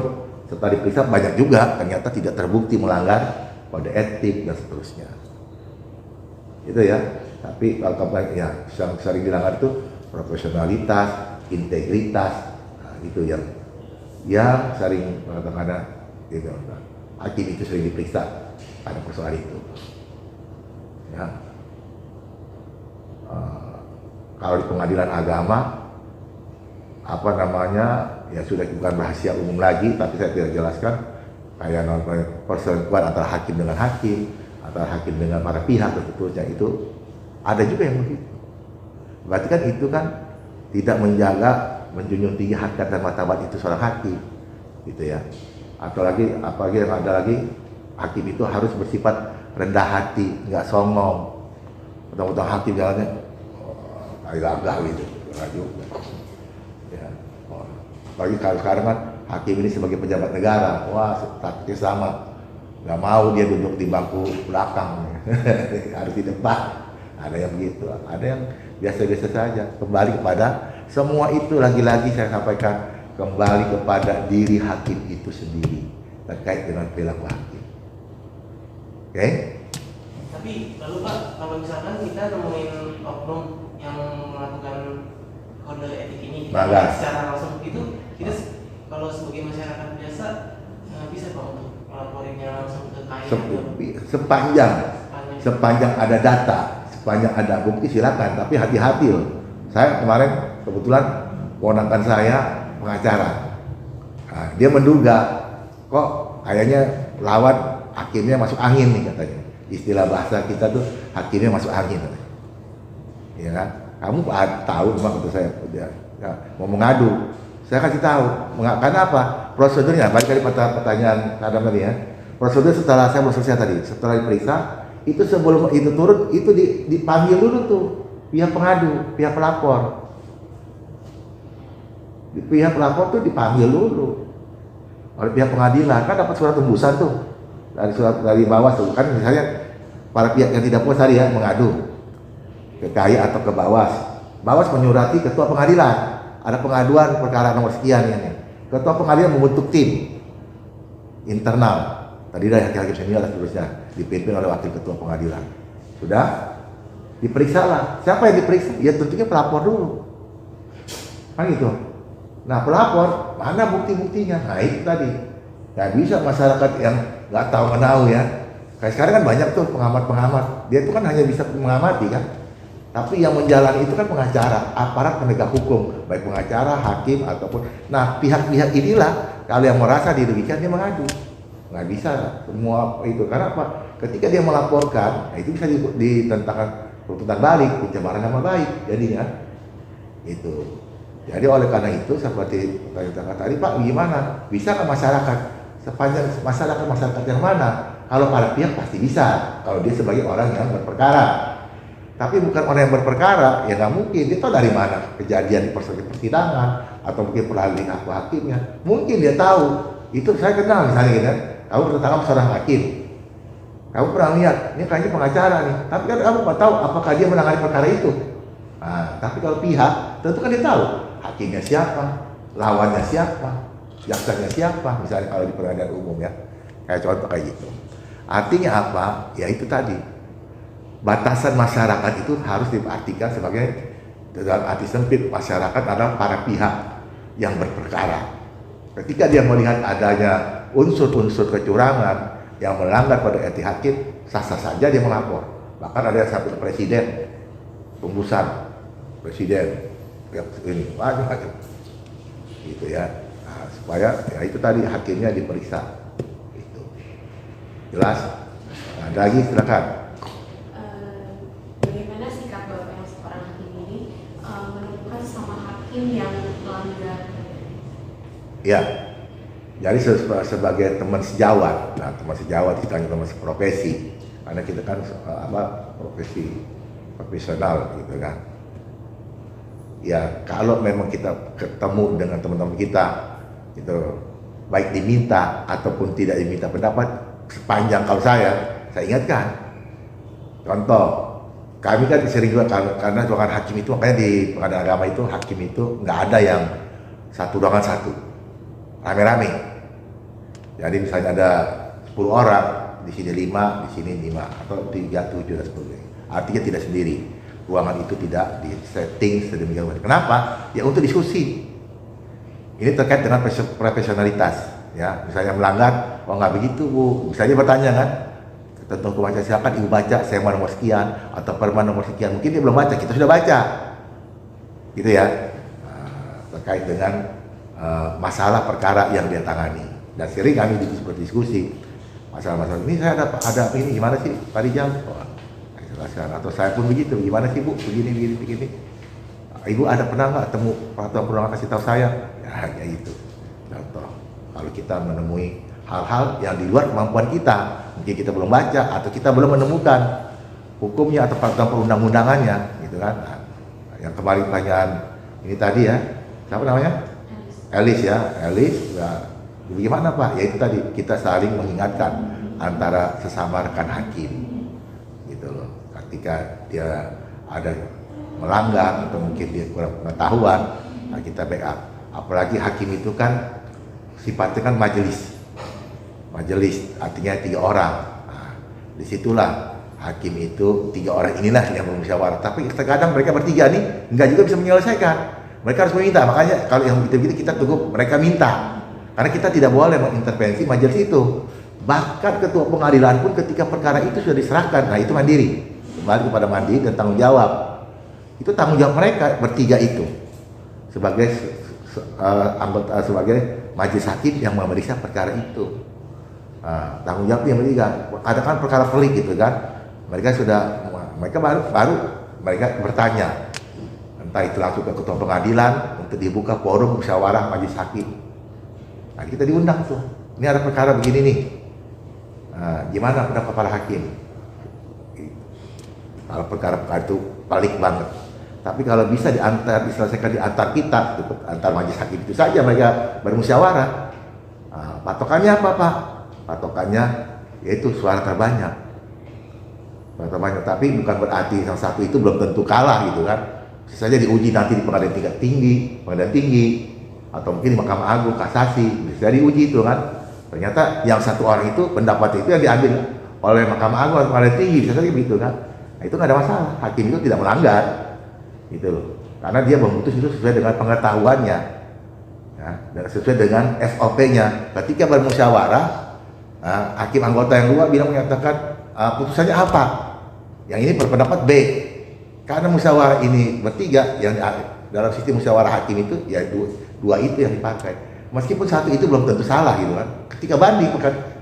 setelah diperiksa banyak juga ternyata tidak terbukti melanggar kode etik dan seterusnya. Itu ya. Tapi kalau ya sering dilanggar itu profesionalitas, integritas, nah, itu yang sering kadang-kadang gitu. Hakim itu sering diperiksa pada persoalan itu. Ya. Kalau di pengadilan agama ya sudah bukan rahasia umum lagi, tapi saya tidak jelaskan kayak perselingkuhan antara hakim dengan hakim, antara hakim dengan para pihak dan seterusnya, itu ada juga yang begitu. Berarti kan itu kan tidak menjunjung tinggi harkat dan martabat itu seorang hakim, gitu ya. Apalagi yang ada lagi, hakim itu harus bersifat rendah hati, nggak songong. Betul-betul hakim jalannya gagah gitu, nggak juga. Ya. Bagi sekarang kan hakim ini sebagai pejabat negara, wah statusnya sama, nggak mau dia duduk di bangku belakang, harus di depan. Ada yang begitu, ada yang biasa-biasa saja. Kembali kepada semua itu, lagi-lagi saya sampaikan, kembali kepada diri hakim itu sendiri terkait dengan perilaku hakim. Oke? Tapi lalu Pak, kalau misalkan kita nemuin oknum yang melakukan kode etik ini secara langsung, itu kita kalau sebagai masyarakat biasa bisa Pak untuk melaporinnya langsung ke KAI? Sepanjang ada data, sepanjang ada bukti silakan, tapi hati-hati loh. Saya kemarin kebetulan ponakan saya pengacara. Nah, dia menduga kok kayaknya lawan hakimnya masuk angin nih katanya. Istilah bahasa kita tuh hakimnya masuk angin. Ya kan? Kamu tahu memang kata saya dia mau mengadu. Saya kasih tahu. Karena apa? Prosedurnya, balik kali pertanyaan Adam tadi ya. Prosedur setelah saya selesai tadi, setelah diperiksa, itu sebelum itu turun, itu dipanggil dulu tuh pihak pengadu, pihak pelapor. Pihak pelapor tuh dipanggil dulu oleh pihak pengadilan, kan dapat surat tembusan tuh dari Bawas tuh kan, misalnya para pihak yang tidak puas tadi ya mengadu ke KAI atau ke Bawas. Bawas menyurati ketua pengadilan, ada pengaduan perkara nomor sekian ini. Ketua pengadilan membentuk tim internal. Tadi dari hakim senior dan seterusnya dipimpin oleh wakil ketua pengadilan. Sudah diperiksa lah. Siapa yang diperiksa? Ya tentunya pelapor dulu. Kan gitu. Nah pelapor, mana bukti-buktinya? Nah itu tadi. Nggak bisa masyarakat yang nggak tahu menahu ya. Kayak sekarang kan banyak tuh pengamat-pengamat. Dia itu kan hanya bisa mengamati kan. Tapi yang menjalani itu kan pengacara, aparat penegak hukum, baik pengacara, hakim ataupun. Nah pihak-pihak inilah kalau yang merasa dirugikan dia mengadu. Nggak bisa semua itu, karena apa? Ketika dia melaporkan, nah itu bisa ditentangkan tuntutan balik, pencemaran nama baik, jadinya itu. Jadi oleh karena itu seperti kata tadi Pak, gimana? Bisa ke masyarakat? Sepanjang masyarakat yang mana? Kalau para pihak pasti bisa, kalau dia sebagai orang yang berperkara. Tapi bukan orang yang berperkara, ya nggak mungkin. Dia tahu dari mana kejadian di persidangan atau mungkin pelaku hakimnya. Mungkin dia tahu. Itu saya kenal misalnya gitu kan. Kamu bertetangga seorang hakim. Kamu pernah lihat, ini kayaknya pengacara nih. Tapi kan kamu nggak tahu apakah dia menangani perkara itu. Nah, tapi kalau pihak, tentu kan dia tahu hakimnya siapa, lawannya siapa, jaksanya siapa. Misalnya kalau di pengadilan umum ya, kayak contoh kayak gitu. Artinya apa? Ya itu tadi. Batasan masyarakat itu harus diartikan sebagai, dalam arti sempit, masyarakat adalah para pihak yang berperkara. Ketika dia melihat adanya unsur-unsur kecurangan yang melanggar pada etik hakim, sah-sah saja dia melapor. Bahkan ada satu presiden tembusan presiden, ini macam-macam, gitu ya. Nah, supaya ya itu tadi hakimnya diperiksa, gitu. Jelas? Nah, ada lagi silakan. Bagaimana sikap Bapak yang seorang hakim ini menemukan sama hakim yang melanggar? Ya, jadi sebagai teman sejawat, nah teman sejawat kita teman seprofesi, karena kita kan profesional gitu kan. Ya kalau memang kita ketemu dengan teman-teman kita, itu baik diminta ataupun tidak diminta pendapat, sepanjang kalau saya ingatkan. Contoh, kami kan sering juga karena ruangan hakim itu, makanya di pengadilan agama itu hakim itu nggak ada yang satu ruangan satu, rame-rame. Jadi misalnya ada 10 orang, di sini 5, di sini 5, atau 3, 7, dan sebagainya. Artinya tidak sendiri. Ruangan itu tidak di-setting sedemikian rupa. Kenapa? Ya untuk diskusi. Ini terkait dengan profesionalitas. Ya, misalnya melanggar, oh nggak begitu Bu. Misalnya bertanya kan, tentang hukum acara silakan Ibu baca, saya mau nomor sekian, atau perma nomor sekian. Mungkin dia belum baca, kita sudah baca. Gitu ya. Terkait dengan masalah perkara yang dia tangani. Dan sering kami berdiskusi masalah-masalah ini, saya ada ini gimana sih Pak Rijal? Atau saya pun begitu, gimana sih Bu, begini. Ibu ada pernah nggak temu peraturan perundangan, kasih tahu saya? Ya kayak gitu. Contoh, kalau kita menemui hal-hal yang di luar kemampuan kita, mungkin kita belum baca atau kita belum menemukan hukumnya atau peraturan perundang-undangannya, gitu kan? Nah, yang kemarin pertanyaan ini tadi ya, siapa namanya? Elis ya, bagaimana Pak? Ya itu tadi, kita saling mengingatkan antara sesama rekan hakim, gitu loh. Ketika dia ada melanggar atau mungkin dia kurang pengetahuan, nah kita backup. Apalagi hakim itu kan sifatnya kan majelis, artinya 3 orang. Nah, disitulah hakim itu 3 orang inilah yang bermusyawarah. Tapi terkadang mereka bertiga nih nggak juga bisa menyelesaikan. Mereka harus meminta. Makanya kalau yang begitu kita tunggu mereka minta. Karena kita tidak boleh mengintervensi majelis itu. Bahkan ketua pengadilan pun ketika perkara itu sudah diserahkan, nah itu mandiri. Kembali kepada mandiri dan tanggung jawab. Itu tanggung jawab mereka bertiga itu sebagai anggota, sebagai majelis hakim yang memeriksa perkara itu. Nah, tanggung jawab yang bertiga. Ada kan perkara pelik gitu kan. Mereka baru mereka bertanya. Entah itu langsung ke ketua pengadilan untuk dibuka forum musyawarah majelis hakim. Nah, kita diundang tuh. Ini ada perkara begini nih. Nah, gimana pendapat para hakim? Kalau perkara itu pelik banget. Tapi kalau bisa diselesaikan di antar kita, antar majelis hakim itu saja mereka bermusyawarah. Nah, patokannya apa Pak? Patokannya yaitu suara terbanyak. Tapi bukan berarti yang satu itu belum tentu kalah gitu kan. Bisa saja diuji nanti di pengadilan tinggi, atau mungkin di Mahkamah Agung, kasasi, bisa diuji itu kan. Ternyata yang satu orang itu pendapatnya itu yang diambil oleh Mahkamah Agung atau pengadilan tinggi, bisa saja begitu kan. Nah, itu nggak ada masalah, hakim itu tidak melanggar, gitu loh. Karena dia memutus itu sesuai dengan pengetahuannya, ya, dan sesuai dengan SOP-nya. Ketika bermusyawarah, hakim anggota yang dua menyatakan putusannya apa, yang ini berpendapat B. Karena musyawarah ini bertiga, yang dalam sistem musyawarah hakim itu ya dua itu yang dipakai. Meskipun satu itu belum tentu salah gitu kan. Ketika banding,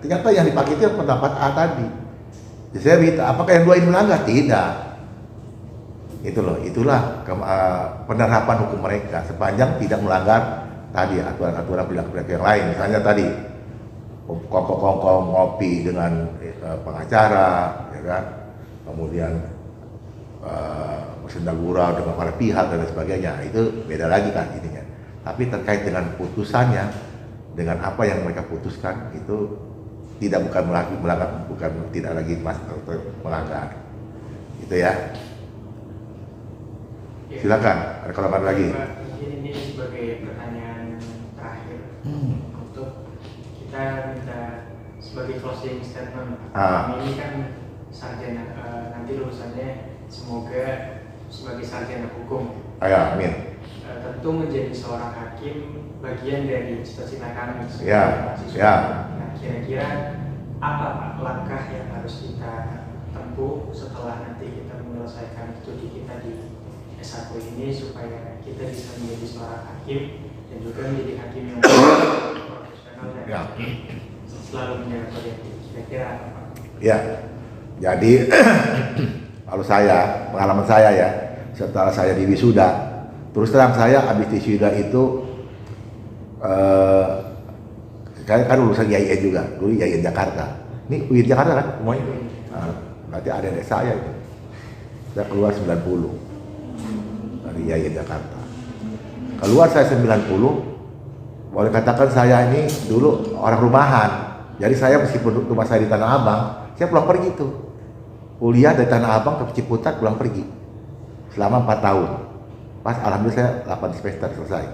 ternyata yang dipakai itu pendapat A tadi. Jadi saya minta, apakah yang dua ini melanggar? Tidak. Itu loh, itulah penerapan hukum mereka sepanjang tidak melanggar tadi aturan-aturan perilaku yang lain. Misalnya tadi kongko-kongko ngopi dengan pengacara, ya kan. Kemudian bersenda gurau dengan para pihak dan sebagainya, itu beda lagi kan ininya. Tapi terkait dengan putusannya, dengan apa yang mereka putuskan itu tidak tidak lagi melanggar. Gitu ya. Silakan, ada kalau lagi. Mungkin ini sebagai pertanyaan terakhir untuk kita minta sebagai closing statement. Ini kan sarjana, nanti lulusannya semoga sebagai sarjana hukum. Amin. Tentu menjadi seorang hakim bagian dari cita-cita kami sebagai mahasiswa. Ya. Nah, kira-kira apa Pak langkah yang harus kita tempuh setelah nanti kita menyelesaikan studi kita di S1 ini supaya kita bisa menjadi seorang hakim dan juga menjadi hakim yang profesional dan Ya. selalu menjaga kode etik. Kira-kira apa Pak? Ya, jadi kalau saya, pengalaman saya ya, setelah saya di wisuda, terus terang saya habis di wisuda itu, kan lulusan IAIN juga, dulu IAIN Jakarta. Ini UIN Jakarta kan semuanya? Nah, berarti ada adik saya itu. Saya keluar 90 dari IAIN Jakarta. Keluar saya 90, boleh katakan saya ini dulu orang rumahan. Jadi saya meskipun rumah saya di Tanah Abang, saya pulang pergi tuh. Kuliah dari Tanah Abang ke Ciputat pulang pergi. Selama 4 tahun. Pas alhamdulillah saya 8 semester selesai.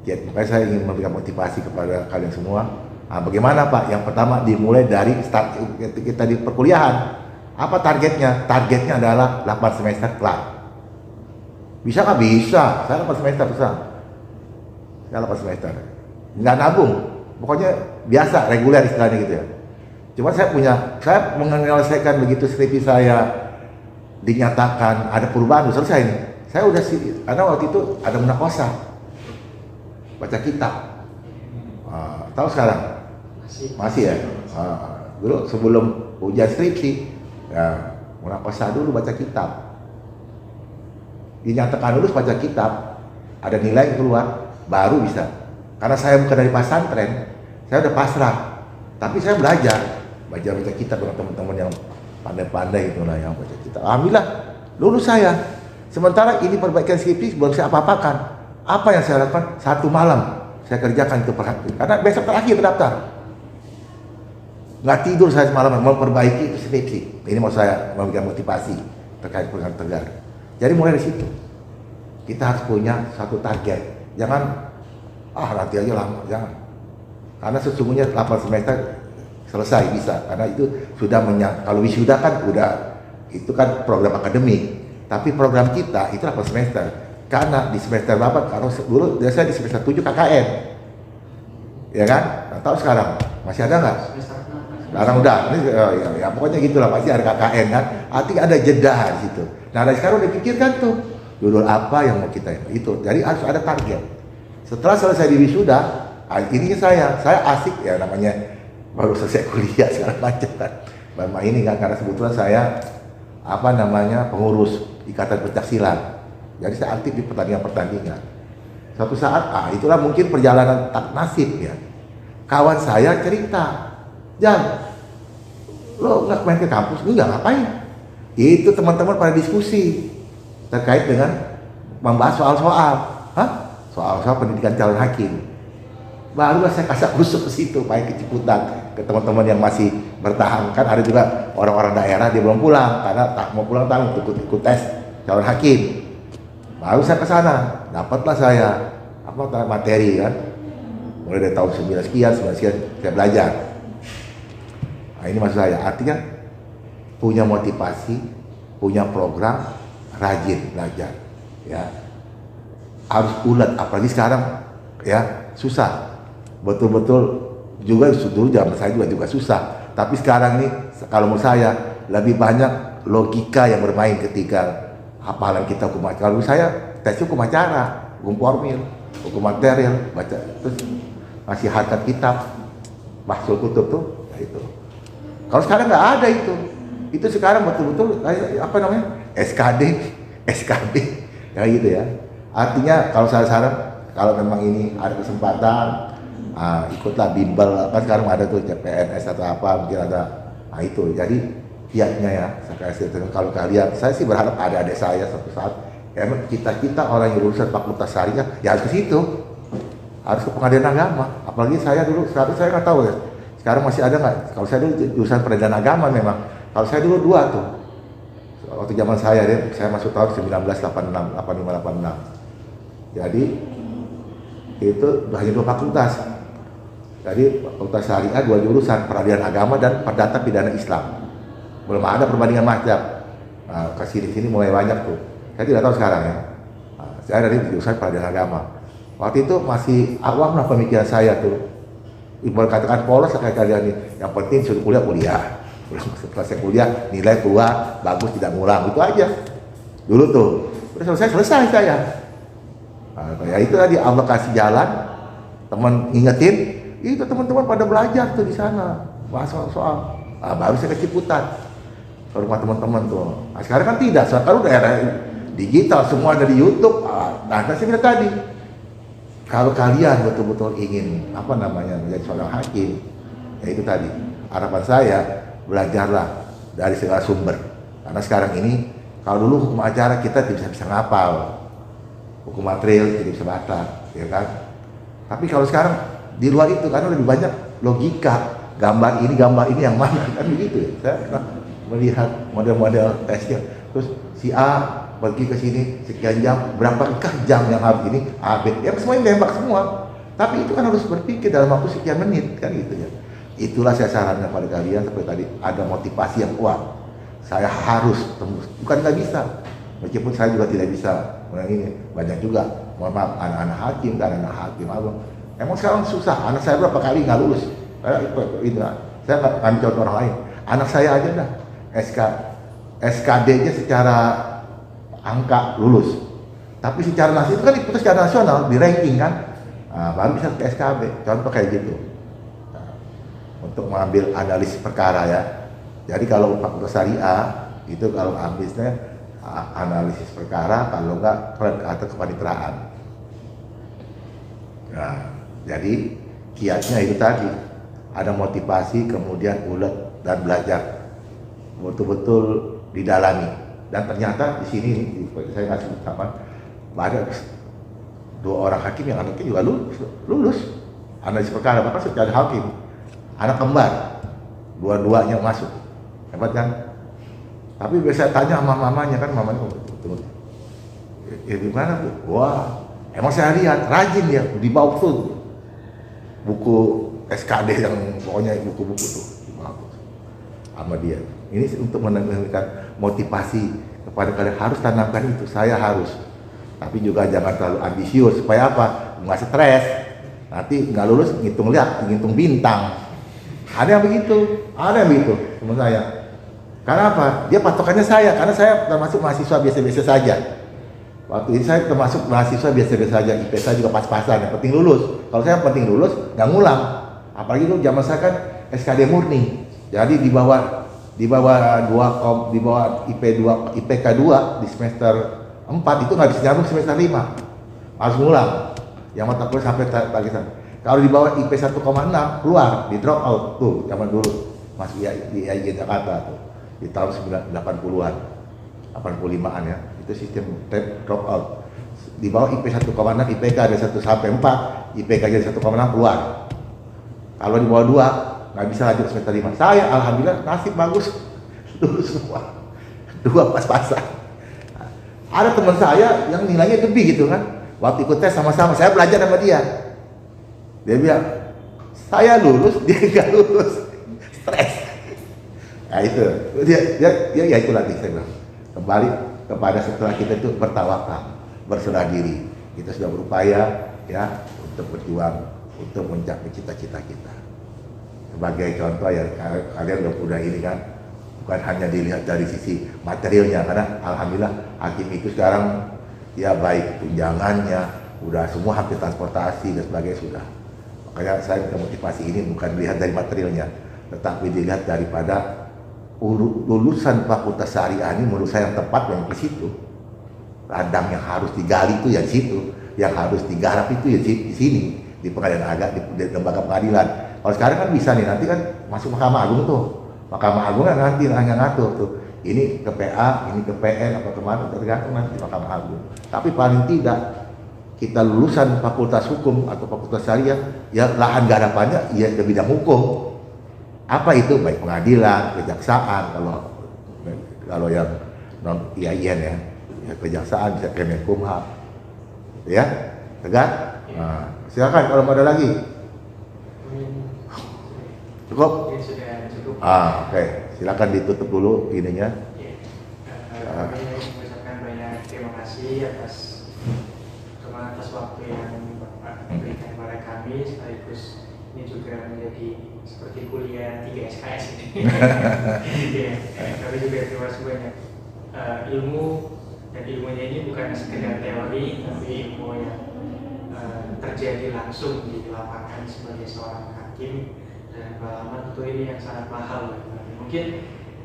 Ya, makanya saya ingin memberikan motivasi kepada kalian semua. Nah, bagaimana Pak? Yang pertama dimulai dari start kita di perkuliahan. Apa targetnya? Targetnya adalah 8 semester kelar. Bisa nggak? Bisa. Saya 8 semester bisa. Saya 8 semester. Nggak nabung. Pokoknya biasa, reguler istilahnya gitu ya. Cuma saya menyelesaikan begitu skripsi saya dinyatakan ada perubahan, selesai nih. Saya udah sih, karena waktu itu ada munakosa, baca kitab. Tahu sekarang? Masih ya. Dulu sebelum ujian skripsi, ya munakosa dulu baca kitab. Dinyatakan lulus baca kitab, ada nilai keluar, baru bisa. Karena saya bukan dari pesantren, saya udah pasrah. Tapi saya belajar baca kitab dengan teman-teman yang pandai-pandai itu lah yang baca kitab. Alhamdulillah lulus saya. Sementara ini perbaikan skripsi belum saya apa-apakan. Apa yang saya lakukan? 1 malam saya kerjakan itu karena besok terakhir daftar. Nggak tidur saya semalam memperbaiki itu skripsi. Ini mau saya memberikan motivasi terkait dengan Tegar. Jadi mulai dari situ kita harus punya satu target. Jangan nanti aja lama, jangan. Karena sesungguhnya 8 semester selesai bisa, karena itu sudah kalau wisuda kan udah, itu kan program akademik. Tapi program kita itu 8 semester. Karena di semester 8, kalau dulu biasanya di semester 7 KKN. Ya kan? Nah, tahu sekarang masih ada nggak? Sekarang udah, ya pokoknya gitulah, pasti ada KKN kan. Artinya ada jeda di situ. Nah dari sekarang udah pikirkan tuh judul apa yang mau kita itu. Jadi harus ada target. Setelah selesai di wisuda, ini saya asik ya, namanya baru selesai kuliah segala macam kan. Bapak ini kan karena sebetulnya saya pengurus Ikatan Pencaksilat. Jadi saya aktif di pertandingan-pertandingan. Suatu saat, itulah mungkin perjalanan tak nasib ya. Kawan saya cerita, Jam, lo nggak main ke kampus? Enggak, ngapain? Itu teman-teman pada diskusi terkait dengan membahas soal-soal, soal-soal pendidikan calon hakim. Barulah saya kasak kusuk ke situ, main ke Ciputat, ke teman-teman yang masih bertahan. Kan ada juga orang-orang daerah dia belum pulang karena tak mau pulang untuk ikut tes calon hakim. Baru saya ke sana, dapatlah saya materi kan. Mulai dari tahun 9 sekian saya belajar. Nah, ini maksud saya, artinya punya motivasi, punya program, rajin belajar, ya. Harus ulet, apalagi sekarang ya susah. Betul-betul juga dulu zaman saya juga susah. Tapi sekarang ini kalau menurut saya lebih banyak logika yang bermain ketika hafalan kita hukum acara. Kalau saya tes hukum acara, hukum formil, hukum material, baca terus masih harkat kitab, bahsul kutub tuh, ya itu. Kalau sekarang nggak ada itu. Itu sekarang betul-betul SKD, SKB, ya gitu ya. Artinya kalau saya saran, kalau memang ini ada kesempatan, ikutlah bimbel. Kan sekarang ada tuh CPNS atau apa, mungkin ada. Nah itu, jadi kiatnya ya. Kalau kalian, saya sih berharap ada adik saya suatu saat. Ya, kita orang yang lulusan Fakultas Syariah, ya harus ke situ, harus ke Pengadilan Agama. Apalagi saya dulu, saya nggak tahu ya. Sekarang masih ada nggak? Kalau saya dulu jurusan Peradilan Agama memang. Kalau saya dulu 2 tuh. Waktu zaman saya masuk tahun 1986, 8586. Jadi itu hanya 2 fakultas. Jadi Fakultas Syariah 2 jurusan, Peradilan Agama dan Perdata Pidana Islam. Belum ada perbandingan mazhab. Kesini mulai banyak tuh. Saya tidak tahu sekarang ya. Saya dari jurusan Peradilan Agama. Waktu itu masih awam lah pemikiran saya tuh. Ibarat katakan polos kayak kalian nih. Yang penting suruh kuliah. Setelah saya kuliah, nilai keluar, bagus, tidak ngulang, itu aja. Dulu tuh. udah selesai saya. Nah, ya itu tadi Allah kasih jalan, teman ingetin, itu teman-teman pada belajar tuh di sana bahas soal. Nah, baru saya keciputan ke rumah teman-teman tuh. Nah, sekarang kan tidak, sekarang udah era digital, semua ada di YouTube. Nah, saya bilang tadi, kalau kalian betul-betul ingin menjadi seorang hakim, ya itu tadi harapan saya, belajarlah dari segala sumber. Karena sekarang ini, kalau dulu hukum acara kita tidak bisa ngapal, hukum material tidak bisa baca, ya kan? Tapi kalau sekarang di luar itu, karena lebih banyak logika, gambar ini yang mana, kan begitu ya. Saya pernah melihat model-model tesnya, terus si A pergi ke sini sekian jam, berapakah jam yang harus ini A, B, ya semuanya nembak semua. Tapi itu kan harus berpikir dalam waktu sekian menit, kan gitu ya. Itulah saya sarankan pada kalian, seperti tadi ada motivasi yang kuat. Saya harus tembus, bukan nggak bisa. Meskipun saya juga tidak bisa, ini banyak juga, mohon maaf, anak-anak hakim dan anak hakim abang. Emang sekarang susah, anak saya berapa kali nggak lulus. Saya nggak ambil contoh orang lain. Anak saya aja dah, SKD-nya secara angka lulus. Tapi secara nasional itu kan diputus secara nasional, di ranking kan, baru bisa ke SKB. Contoh kayak gitu. Untuk mengambil analisis perkara ya. Jadi kalau fakultas syariah itu kalau habisnya analisis perkara, kalau enggak atau kepaniteraan. Nah, jadi kiatnya itu tadi ada motivasi, kemudian ulet dan belajar betul-betul didalami. Dan ternyata di sini saya nggak sebut apa, ada 2 orang hakim yang anaknya juga lulus analisis perkara, bahkan secara hakim anak kembar, dua-duanya masuk, hebat kan? Tapi biasa tanya sama mamanya kan, mamanya ya gimana Bu? Wah, emang saya lihat rajin dia, dibawa tuh buku SKD yang pokoknya buku-buku tuh dibawa sama dia. Ini untuk menambahkan motivasi kepada kalian, harus tanamkan itu, saya harus. Tapi juga jangan terlalu ambisius, supaya apa? Nggak stres, nanti nggak lulus ngitung bintang. Ada yang begitu teman saya. Karena apa? Dia patokannya saya, karena saya termasuk mahasiswa biasa-biasa saja. Waktu itu saya termasuk mahasiswa biasa-biasa saja, IP saya juga pas-pasan, yang penting lulus. Kalau saya penting lulus, nggak ngulang. Apalagi dulu zaman saya kan SKD murni, jadi di bawah IPK 2 di semester 4 itu nggak bisa nyambung semester 5, harus ngulang. Yang mata kuliah sampai pagi sana. Kalau di bawah IP 1,6 keluar, di drop out tuh zaman dulu masuk di IAIN Jakarta tuh di tahun 80-an, 85-an ya, itu sistem drop out. Di bawah IP 1,6 IPK dari 1 sampai 4, IPK jadi 1,6 keluar. Kalau di bawah 2 nggak bisa lanjut semester 5. Saya alhamdulillah nasib bagus, lulus semua, 2 pas-pasan. Ada teman saya yang nilainya lebih gitu kan, waktu ikut tes sama-sama, saya belajar sama dia. Dia bilang, saya lulus, dia nggak lulus, stres. Nah itu, dia itu lagi saya bilang. Kembali kepada setelah kita itu bertawakal, berserah diri. Kita sudah berupaya ya untuk berjuang, untuk mencapai cita-cita kita. Sebagai contoh ya, kalian udah ini kan, bukan hanya dilihat dari sisi materialnya, karena alhamdulillah hakim itu sekarang ya baik tunjangannya, udah semua hampir transportasi dan sebagainya sudah. Makanya saya minta motivasi ini bukan dilihat dari materialnya, tetapi dilihat daripada lulusan fakultas syariah ini menurut saya yang tepat yang di situ. Ladang yang harus digali itu ya di situ, yang harus digarap itu ya di sini, di pengadilan agama, di lembaga pengadilan. Kalau sekarang kan bisa nih, nanti kan masuk Mahkamah Agung tuh. Mahkamah Agung kan nanti hanya ngatur tuh. Ini ke PA, ini ke PN, apa kemana, tergantung nanti Mahkamah Agung. Tapi paling tidak kita lulusan fakultas hukum atau fakultas syariah, ya lahan garapannya ya di bidang hukum. Apa itu? Baik pengadilan, kejaksaan, kalau yang non IAIN ya kejaksaan bisa Kemenkumham, ya tegak. Nah, silakan kalau mau ada lagi. Cukup? Sudah cukup. Oke. Silakan ditutup dulu ininya. Kami mengucapkan banyak terima kasih atas waktu yang Bapak berikan kepada kami, sekaligus ini juga menjadi seperti kuliah 3 SKS ini. Ya, kami juga terima kasih banyak ilmu Dan ilmunya ini bukan sekedar teori, tapi ilmu yang terjadi langsung di lapangan sebagai seorang hakim, dan pengalaman tentu ini yang sangat mahal bagi kami. Mungkin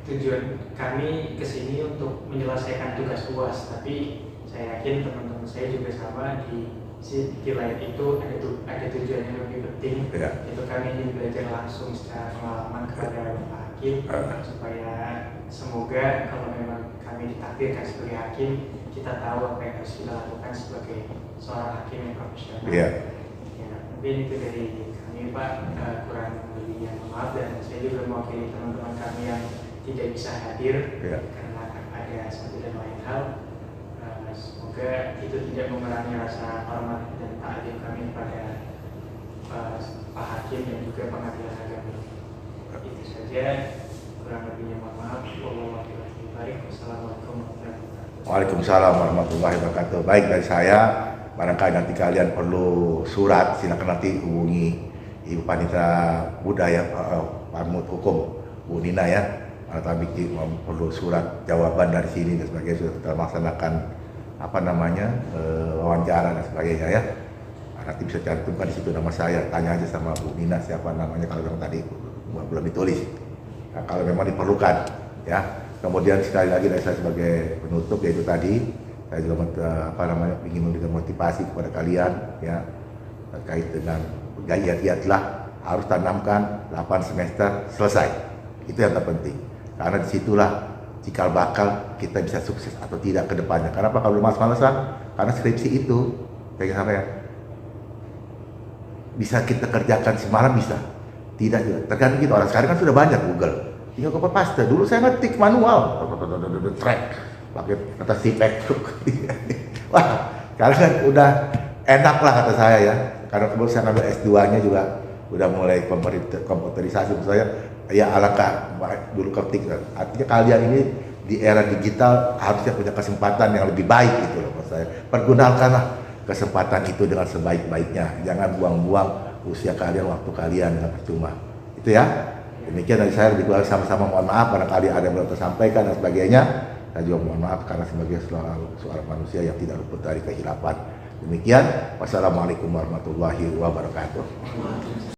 tujuan kami kesini untuk menyelesaikan tugas UAS, tapi saya yakin teman-teman saya juga sama di lain itu ada tujuan yang lebih penting, yaitu kami ingin belajar langsung secara pengalaman kepada Bapak Hakim, supaya semoga kalau memang kami ditakdirkan sebagai hakim, kita tahu apa yang harus kita lakukan sebagai seorang hakim yang profesional. Ya, mungkin itu dari kami Pak, kurang lebihnya maaf, dan saya juga mewakili teman-teman kami yang tidak bisa hadir karena ada satu dan lain hal. Semoga itu tidak mengurangi rasa hormat dan takdim kami pada Pak Hakim dan juga pengadilan agama. Itu saja, kurang lebihnya mohon maaf. Wassalamualaikum warahmatullahi wabarakatuh. Waalaikumsalam warahmatullahi wabarakatuh. Baik, dari saya, barangkali nanti kalian perlu surat, silakan nanti hubungi Ibu Panitra Budaya Parmut Hukum Bu Nina ya. Atau perlu surat jawaban dari sini dan sebagainya, sudah kita laksanakan wawancara dan sebagainya ya. Nanti bisa cantumkan di situ nama saya, tanya aja sama Bu Nina siapa namanya kalau yang tadi belum ditulis. Nah, kalau memang diperlukan ya. Kemudian sekali lagi dari saya sebagai penutup, yaitu tadi saya juga ingin memberikan motivasi kepada kalian ya, terkait dengan giat-giatlah, harus tanamkan 8 semester selesai. Itu yang terpenting. Karena disitulah cikal bakal kita bisa sukses atau tidak ke depannya. Kenapa kalau malas-malasan? Karena skripsi itu kayak apa ya? Bisa kita kerjakan semalam bisa. Tidak juga. Tergantung kita. Orang sekarang kan sudah banyak Google. Tinggal copy paste. Dulu saya ngetik manual, track, pakai kata sipek. Wah, sekarang kan udah enak lah kata saya ya. Karena kemudian saya ngambil S2-nya juga udah mulai komputerisasi saya. Ya alangkah dulu ketik. Artinya kalian ini di era digital harusnya punya kesempatan yang lebih baik gitu loh maksud saya. Pergunakanlah kesempatan itu dengan sebaik-baiknya. Jangan buang-buang usia kalian, waktu kalian dengan percuma. Itu ya. Demikian dari saya, lebih kurang sama-sama mohon maaf barangkali ada yang belum tersampaikan dan sebagainya. Saya juga mohon maaf karena sebagai seorang manusia yang tidak luput dari kehilapan. Demikian, wassalamualaikum warahmatullahi wabarakatuh.